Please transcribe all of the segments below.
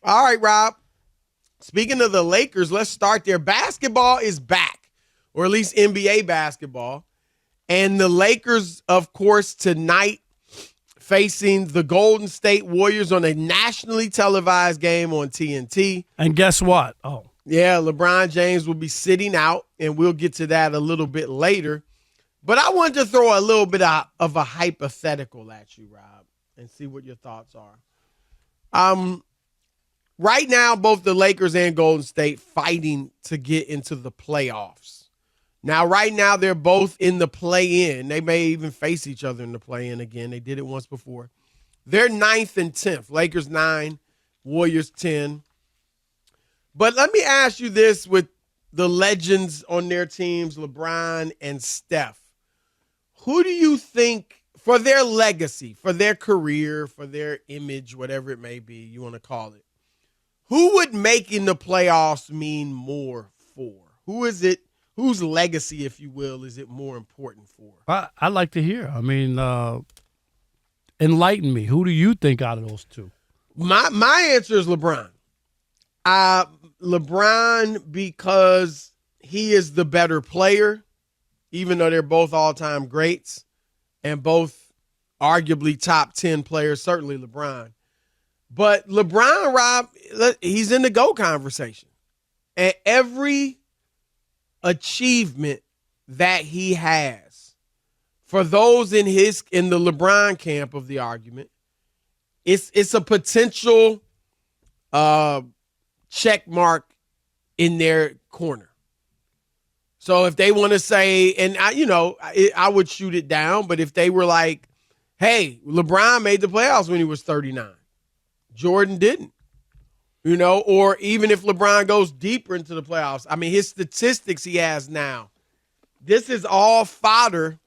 All right, Rob. Speaking of the Lakers, let's start there. Basketball is back, or at least NBA basketball. And the Lakers, of course, tonight facing the Golden State Warriors on a nationally televised game on TNT. And guess what? Yeah, LeBron James will be sitting out, and we'll get to that a little bit later. But I wanted to throw a little bit of a hypothetical at you, Rob, and see what your thoughts are. Right now, both the Lakers and Golden State fighting to get into the playoffs. Now, right now, they're both in the play-in. They may even face each other in the play-in again. They did it once before. They're 9th and 10th. Lakers 9, Warriors 10. But let me ask you this with the legends on their teams, LeBron and Steph. Who do you think, for their legacy, for their career, for their image, whatever it may be you want to call it, who would making the playoffs mean more for? Who is it? Whose legacy, if you will, is it more important for? I'd like to hear. I mean, enlighten me. Who do you think out of those two? My answer is LeBron. LeBron, because he is the better player, even though they're both all-time greats and both arguably top 10 players, certainly LeBron. But LeBron, Rob, he's in the GOAT conversation. And every achievement that he has, for those in the LeBron camp of the argument, it's a potential check mark in their corner. So if they want to say, and I would shoot it down, but if they were like, hey, LeBron made the playoffs when he was 39, Jordan didn't, or even if LeBron goes deeper into the playoffs, I mean, his statistics he has now, this is all fodder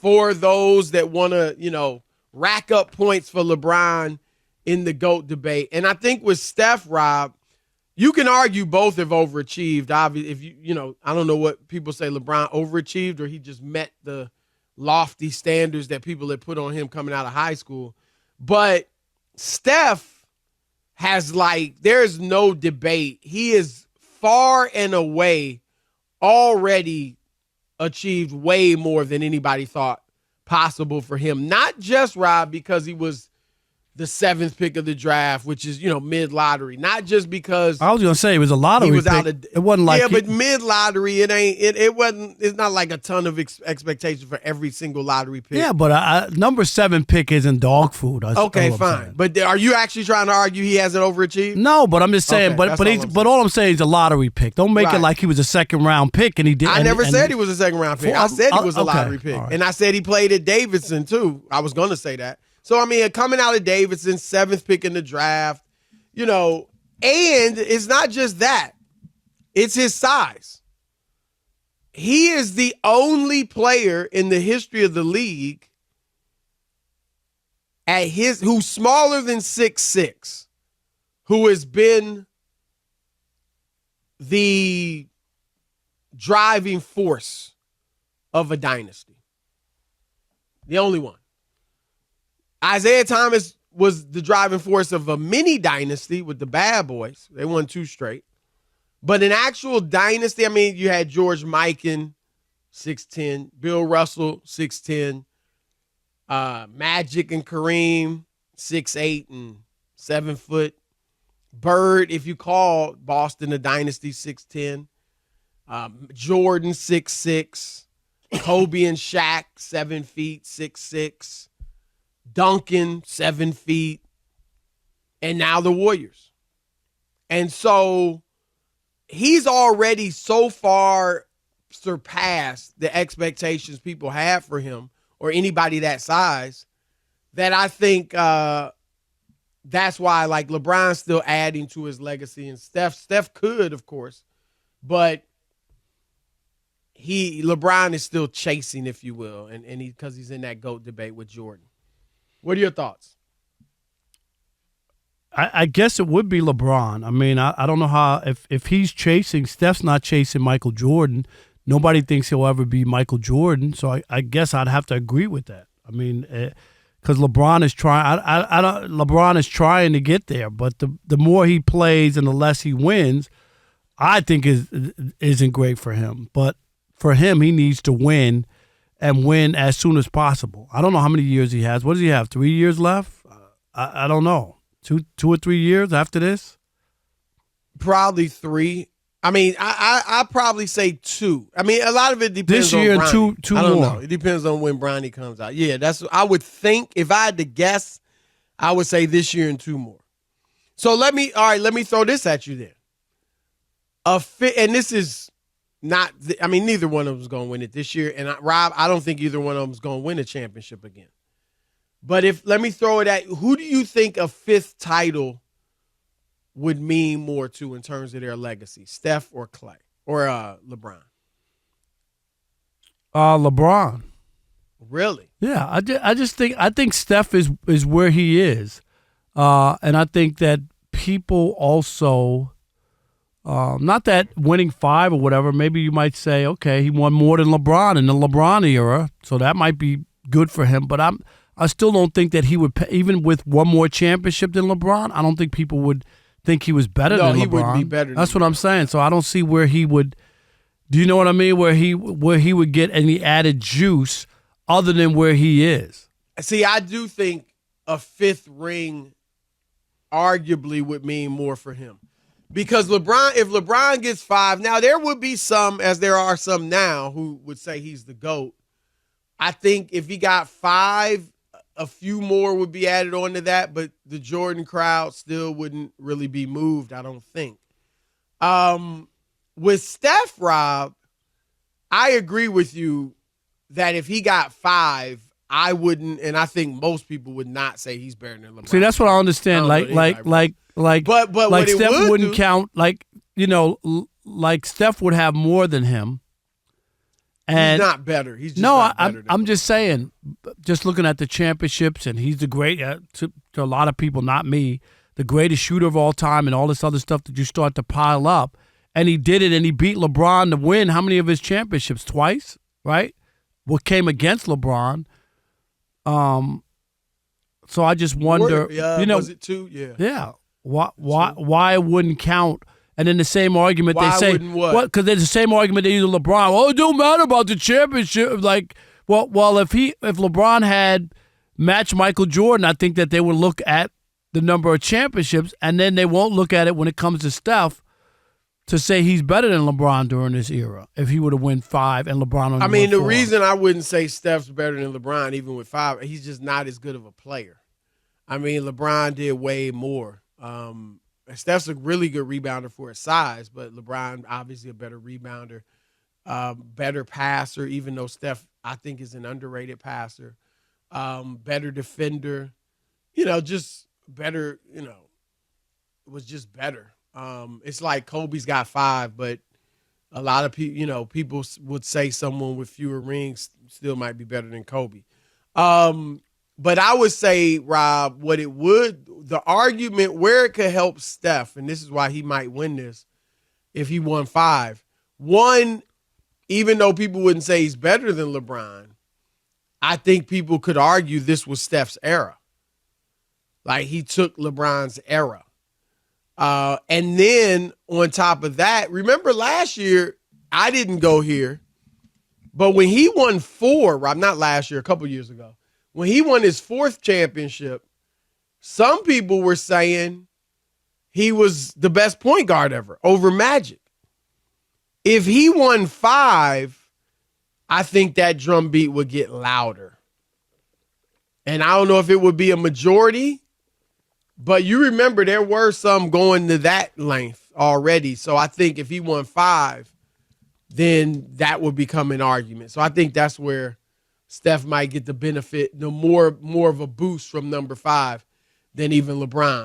for those that want to, rack up points for LeBron in the GOAT debate. And I think with Steph, Rob, you can argue both have overachieved. Obviously, if I don't know what people say, LeBron overachieved or he just met the lofty standards that people had put on him coming out of high school. But Steph has there's no debate. He is far and away already achieved way more than anybody thought possible for him. Not just, Rob, because he was the 7th pick of the draft, which is, mid-lottery. Not just because I was going to say it was a lottery pick. It wasn't like but mid-lottery, it's not like a ton of expectation for every single lottery pick. Yeah, but number 7 pick isn't dog food. Okay, fine. But are you actually trying to argue he hasn't overachieved? No, but I'm just saying, okay, but all I'm saying is a lottery pick. Don't make it like he was a second-round pick and he did. I never said he was a second-round pick. I said he was a lottery pick. Right. And I said he played at Davidson, too. I was going to say that. So, I mean, coming out of Davidson, 7th pick in the draft, and it's not just that. It's his size. He is the only player in the history of the league who's smaller than 6'6", who has been the driving force of a dynasty. The only one. Isaiah Thomas was the driving force of a mini dynasty with the Bad Boys. They won 2 straight. But an actual dynasty, I mean, you had George Mikan, 6'10", Bill Russell, 6'10", Magic and Kareem, 6'8" and 7 foot. Bird, if you call Boston a dynasty, 6'10". Jordan, 6'6". Kobe and Shaq, 7 feet, 6'6". Duncan, 7 feet, and now the Warriors. And so he's already so far surpassed the expectations people have for him or anybody that size that I think that's why LeBron's still adding to his legacy. And Steph could, of course, but LeBron is still chasing, if you will, and because he's in that GOAT debate with Jordan. What are your thoughts? I guess it would be LeBron. I mean, I don't know how if he's chasing, Steph's not chasing Michael Jordan. Nobody thinks he'll ever be Michael Jordan. So I guess I'd have to agree with that. I mean, because LeBron is trying. I don't. LeBron is trying to get there, but the more he plays and the less he wins, I think isn't great for him. But for him, he needs to win and win as soon as possible. I don't know how many years he has. What does he have? 3 years left? I don't know. Two or 3 years after this? Probably 3. I mean, I probably say 2. I mean, a lot of it depends this year on and Bronny. two I don't more. know. It depends on when Bronny comes out. Yeah, that's. I would think if I had to guess, I would say this year and 2 more. So let me throw this at you then. And this is not. I mean, neither one of them is going to win it this year. And Rob, I don't think either one of them is going to win a championship again. But let me throw it at who do you think a 5th title would mean more to in terms of their legacy, Steph or Clay or LeBron? LeBron. Really? Yeah, I think Steph is where he is, and I think that people also, not that winning 5 or whatever. Maybe you might say, okay, he won more than LeBron in the LeBron era, so that might be good for him. But I still don't think that he would, even with one more championship than LeBron, I don't think people would think he was better than LeBron. No, he wouldn't be better than That's what I'm saying. So I don't see where he would, do you know what I mean? Where he would get any added juice other than where he is. See, I do think a 5th ring arguably would mean more for him. Because if LeBron gets 5, now there would be some, as there are some now, who would say he's the GOAT. I think if he got 5, a few more would be added on to that, but the Jordan crowd still wouldn't really be moved, I don't think. With Steph, Rob, I agree with you that if he got 5, I wouldn't, and I think most people would not say he's better than LeBron. See, that's what I understand. But Steph wouldn't count. Like Steph would have more than him. And he's not better. He's just not better. I'm just saying, just looking at the championships, and he's the great, to a lot of people, not me, the greatest shooter of all time and all this other stuff that you start to pile up. And he did it, and he beat LeBron to win how many of his championships? Twice, right? What came against LeBron. So I just wonder, was it 2? Yeah. Yeah. Why it wouldn't count? And then the same argument why they say, wouldn't what? Because there's the same argument they use with LeBron. Oh, it don't matter about the championship. Like, well, if LeBron had matched Michael Jordan, I think that they would look at the number of championships, and then they won't look at it when it comes to Steph to say he's better than LeBron during this era if he would have won 5 and LeBron only I mean, the won 4. reason I wouldn't say Steph's better than LeBron, even with 5, he's just not as good of a player. I mean, LeBron did way more. Steph's a really good rebounder for his size, but LeBron obviously a better rebounder, better passer, even though Steph, I think, is an underrated passer, better defender, just better, was just better. It's like Kobe's got 5, but a lot of people, people would say someone with fewer rings still might be better than Kobe. But I would say, Rob, the argument where it could help Steph, and this is why he might win this if he won 5. One, even though people wouldn't say he's better than LeBron, I think people could argue this was Steph's era. Like, he took LeBron's era. And then on top of that, remember last year, I didn't go here, but when he won 4, Rob, not last year, a couple years ago, when he won his 4th championship, some people were saying he was the best point guard ever over Magic. If he won 5, I think that drumbeat would get louder. And I don't know if it would be a majority, but you remember there were some going to that length already. So I think if he won 5, then that would become an argument. So I think that's where Steph might get the benefit, more of a boost from number 5 than even LeBron.